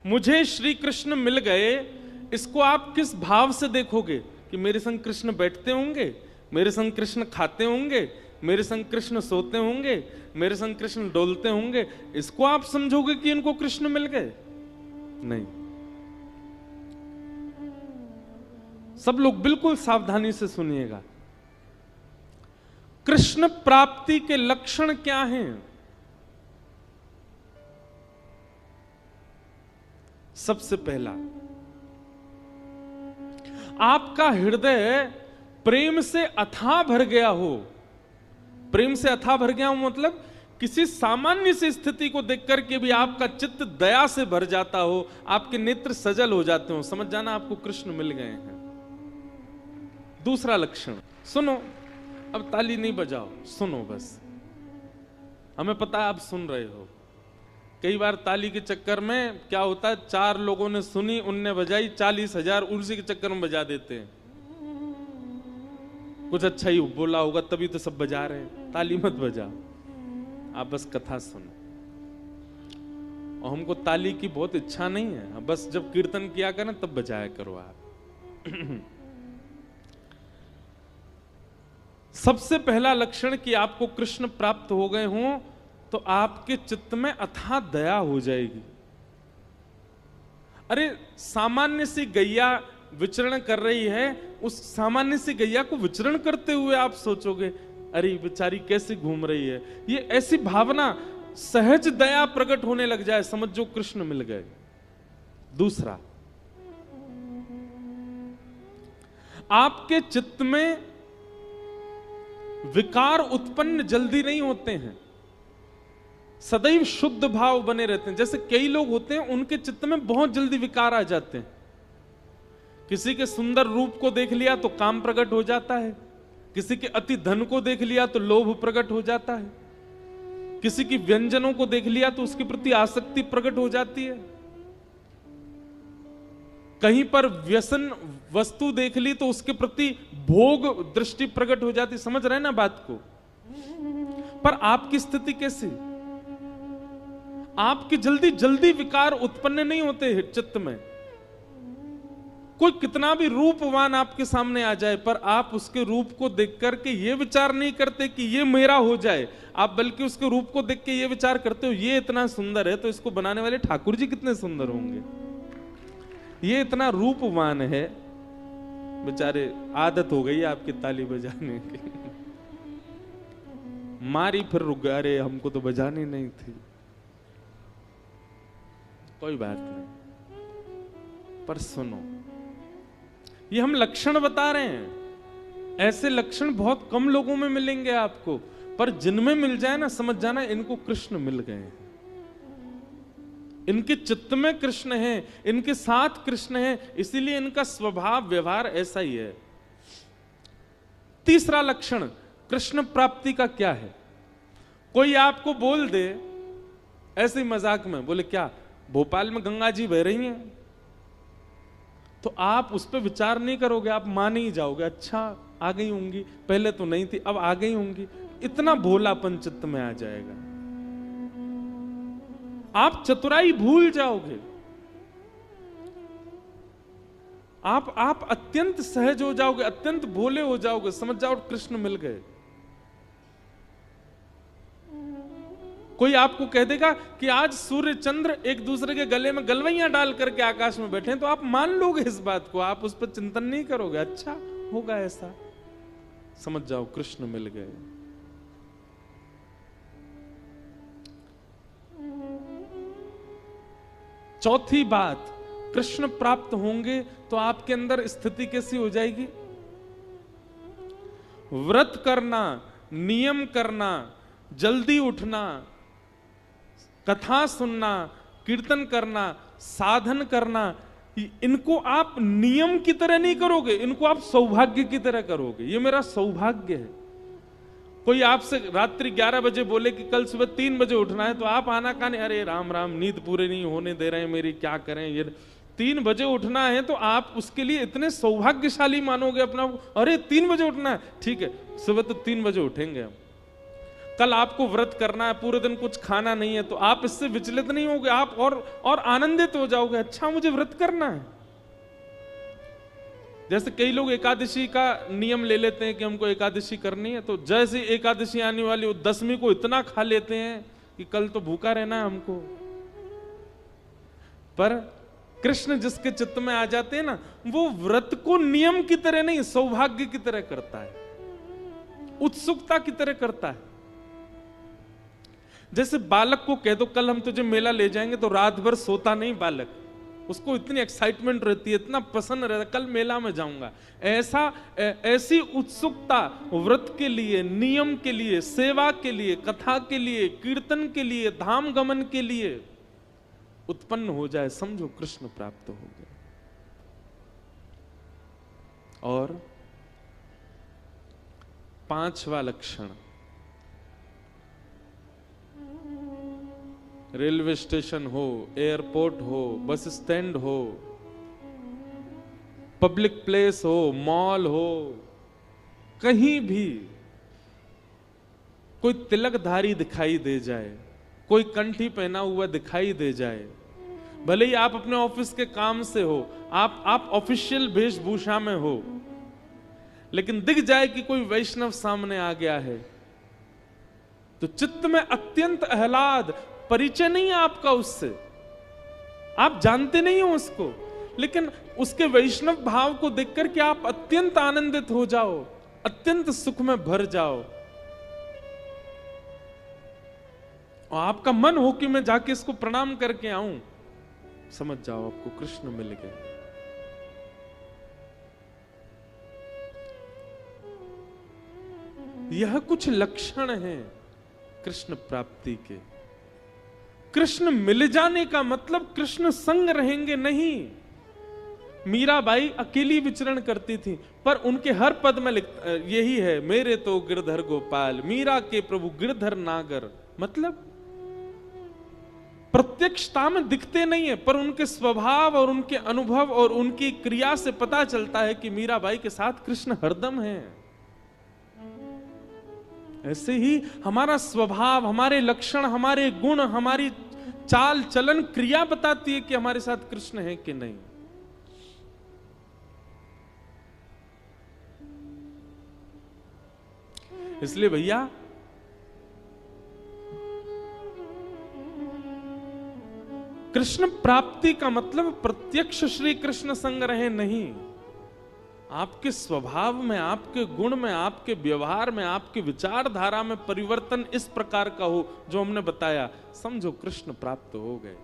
मुझे श्री कृष्ण मिल गए, इसको आप किस भाव से देखोगे? कि मेरे संग कृष्ण बैठते होंगे, मेरे संग कृष्ण खाते होंगे, मेरे संग कृष्ण सोते होंगे, मेरे संग कृष्ण डोलते होंगे, इसको आप समझोगे कि इनको कृष्ण मिल गए? नहीं। सब लोग बिल्कुल सावधानी से सुनिएगा। कृष्ण प्राप्ति के लक्षण क्या हैं? सबसे पहला, आपका हृदय प्रेम से अथाह भर गया हो। प्रेम से अथाह भर गया हो मतलब किसी सामान्य सी स्थिति को देखकर के भी आपका चित्त दया से भर जाता हो, आपके नेत्र सजल हो जाते हो, समझ जाना आपको कृष्ण मिल गए हैं। दूसरा लक्षण, सुनो, अब ताली नहीं बजाओ, सुनो बस। हमें पता है आप सुन रहे हो। कई बार ताली के चक्कर में क्या होता है, 4 लोगों ने सुनी, उनने बजाई, 40,000 उसी के चक्कर में बजा देते हैं। कुछ अच्छा ही बोला होगा तभी तो सब बजा रहे हैं। ताली मत बजाओ, आप बस कथा सुनो। और हमको ताली की बहुत इच्छा नहीं है, बस जब कीर्तन किया करें तब बजाया करो आप। सबसे पहला लक्षण कि आपको कृष्ण प्राप्त हो गए हों तो आपके चित्त में अथाह दया हो जाएगी। अरे सामान्य सी गैया विचरण कर रही है, उस सामान्य सी गैया को विचरण करते हुए आप सोचोगे अरे बेचारी कैसे घूम रही है, ये ऐसी भावना, सहज दया प्रकट होने लग जाए, समझो कृष्ण मिल गए। दूसरा, आपके चित्त में विकार उत्पन्न जल्दी नहीं होते हैं, सदैव शुद्ध भाव बने रहते हैं। जैसे कई लोग होते हैं उनके चित्त में बहुत जल्दी विकार आ जाते हैं। किसी के सुंदर रूप को देख लिया तो काम प्रकट हो जाता है, किसी के अति धन को देख लिया तो लोभ प्रकट हो जाता है, किसी की व्यंजनों को देख लिया तो उसके प्रति आसक्ति प्रकट हो जाती है, कहीं पर व्यसन वस्तु देख ली तो उसके प्रति भोग दृष्टि प्रकट हो जाती। समझ रहे ना बात को? पर आपकी स्थिति कैसी? आपकी जल्दी जल्दी विकार उत्पन्न नहीं होते चित्त में। कोई कितना भी रूपवान आपके सामने आ जाए पर आप उसके रूप को देख करके ये विचार नहीं करते कि ये मेरा हो जाए, आप बल्कि उसके रूप को देख के ये विचार करते हो ये इतना सुंदर है तो इसको बनाने वाले ठाकुर जी कितने सुंदर होंगे, ये इतना रूपवान है, बेचारे आदत हो गई आपकी ताली बजाने की। मारी फिर रुक गए, अरे हमको तो बजानी नहीं थी। कोई बात नहीं, पर सुनो, ये हम लक्षण बता रहे हैं। ऐसे लक्षण बहुत कम लोगों में मिलेंगे आपको, पर जिनमें मिल जाए ना समझ जाना इनको कृष्ण मिल गए हैं। इनके चित्त में कृष्ण है, इनके साथ कृष्ण है, इसीलिए इनका स्वभाव व्यवहार ऐसा ही है। तीसरा लक्षण कृष्ण प्राप्ति का क्या है? कोई आपको बोल दे ऐसे ही मजाक में, बोले क्या भोपाल में गंगा जी बह रही हैं, तो आप उस पर विचार नहीं करोगे, आप मान ही जाओगे, अच्छा आ गई होंगी, पहले तो नहीं थी अब आ गई होंगी। इतना भोलापन चित्त में आ जाएगा, आप चतुराई भूल जाओगे, आप अत्यंत सहज हो जाओगे, अत्यंत भोले हो जाओगे, समझ जाओ कृष्ण मिल गए। कोई आपको कह देगा कि आज सूर्य चंद्र एक दूसरे के गले में गलवैयां डाल करके आकाश में बैठे हैं, तो आप मान लोगे इस बात को, आप उस पर चिंतन नहीं करोगे, अच्छा होगा ऐसा, समझ जाओ कृष्ण मिल गए। चौथी बात, कृष्ण प्राप्त होंगे तो आपके अंदर स्थिति कैसी हो जाएगी? व्रत करना, नियम करना, जल्दी उठना, कथा सुनना, कीर्तन करना, साधन करना, इनको आप नियम की तरह नहीं करोगे, इनको आप सौभाग्य की तरह करोगे। ये मेरा सौभाग्य है। कोई आपसे रात्रि 11 बजे बोले कि कल सुबह 3 बजे उठना है, तो आप आना काने, अरे राम राम नींद पूरी नहीं होने दे रहे हैं मेरी, क्या करें, ये 3 बजे उठना है, तो आप उसके लिए इतने सौभाग्यशाली मानोगे अपना। अरे 3 बजे उठना है, ठीक है सुबह तो 3 बजे उठेंगे हम। कल आपको व्रत करना है, पूरे दिन कुछ खाना नहीं है, तो आप इससे विचलित नहीं होगे, आप और आनंदित हो जाओगे, अच्छा मुझे व्रत करना है। जैसे कई लोग एकादशी का नियम ले लेते हैं कि हमको एकादशी करनी है, तो जैसे एकादशी आने वाली, वो 10वीं को इतना खा लेते हैं कि कल तो भूखा रहना है हमको। पर कृष्ण जिसके चित्त में आ जाते हैं ना, वो व्रत को नियम की तरह नहीं, सौभाग्य की तरह करता है, उत्सुकता की तरह करता है। जैसे बालक को कह दो कल हम तुझे मेला ले जाएंगे, तो रात भर सोता नहीं बालक, उसको इतनी एक्साइटमेंट रहती है, इतना पसंद रहता है, कल मेला में जाऊंगा। ऐसी उत्सुकता व्रत के लिए, नियम के लिए, सेवा के लिए, कथा के लिए, कीर्तन के लिए, धाम गमन के लिए उत्पन्न हो जाए, समझो कृष्ण प्राप्त हो गए। और 5वां लक्षण, रेलवे स्टेशन हो, एयरपोर्ट हो, बस स्टैंड हो, पब्लिक प्लेस हो, मॉल हो, कहीं भी कोई तिलकधारी दिखाई दे जाए, कोई कंठी पहना हुआ दिखाई दे जाए, भले ही आप अपने ऑफिस के काम से हो, आप ऑफिशियल वेशभूषा में हो, लेकिन दिख जाए कि कोई वैष्णव सामने आ गया है, तो चित्त में अत्यंत आह्लाद, परिचय नहीं है आपका उससे, आप जानते नहीं हो उसको, लेकिन उसके वैष्णव भाव को देखकर के आप अत्यंत आनंदित हो जाओ, अत्यंत सुख में भर जाओ, और आपका मन हो कि मैं जाके इसको प्रणाम करके आऊं, समझ जाओ आपको कृष्ण मिल गए। यह कुछ लक्षण हैं कृष्ण प्राप्ति के। कृष्ण मिल जाने का मतलब कृष्ण संग रहेंगे नहीं। मीराबाई अकेली विचरण करती थी, पर उनके हर पद में यही है, मेरे तो गिरधर गोपाल, मीरा के प्रभु गिरधर नागर। मतलब प्रत्यक्षता में दिखते नहीं है, पर उनके स्वभाव और उनके अनुभव और उनकी क्रिया से पता चलता है कि मीराबाई के साथ कृष्ण हरदम है। ऐसे ही हमारा स्वभाव, हमारे लक्षण, हमारे गुण, हमारी चाल चलन, क्रिया बताती है कि हमारे साथ कृष्ण है कि नहीं। इसलिए भैया कृष्ण प्राप्ति का मतलब प्रत्यक्ष श्री कृष्ण संग रहे नहीं, आपके स्वभाव में, आपके गुण में, आपके व्यवहार में, आपके विचारधारा में परिवर्तन इस प्रकार का हो जो हमने बताया, समझो कृष्ण प्राप्त हो गए।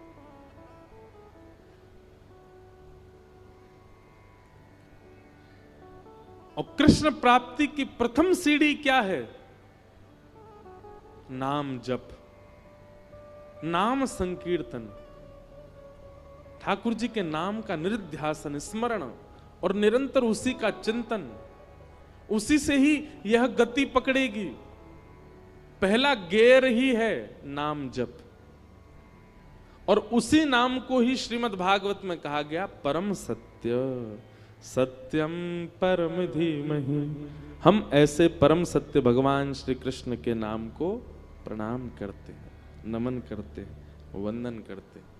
और कृष्ण प्राप्ति की प्रथम सीढ़ी क्या है? नाम जप, नाम संकीर्तन, ठाकुर जी के नाम का निरुध्यासन, स्मरण और निरंतर उसी का चिंतन, उसी से ही यह गति पकड़ेगी। पहला गेर ही है नाम जप, और उसी नाम को ही श्रीमद् भागवत में कहा गया परम सत्य, सत्यम परम धीमहि। हम ऐसे परम सत्य भगवान श्री कृष्ण के नाम को प्रणाम करते हैं, नमन करते हैं, वंदन करते हैं।